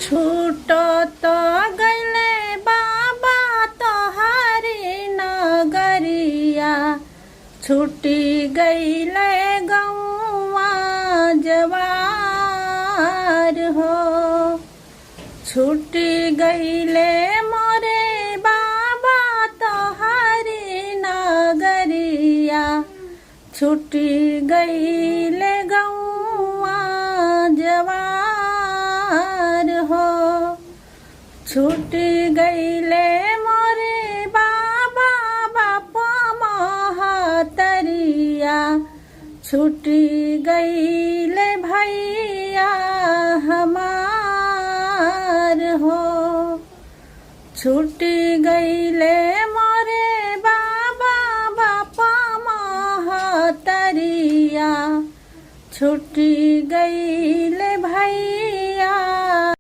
छूटो तो गैले बाबा तोहारी नगरिया, छूटी गैले गौवा जवार हो। छूटी गैले मोरे बाबा तोहारी नगरिया, छूटी गैले गौवा जवार हो। छूटी गैले मोरे बाबा बापा महतरिया, छूटी गैले भैया हमार हो। छूटी गैले मोरे बाबा बापा महतरिया, छूटी गैले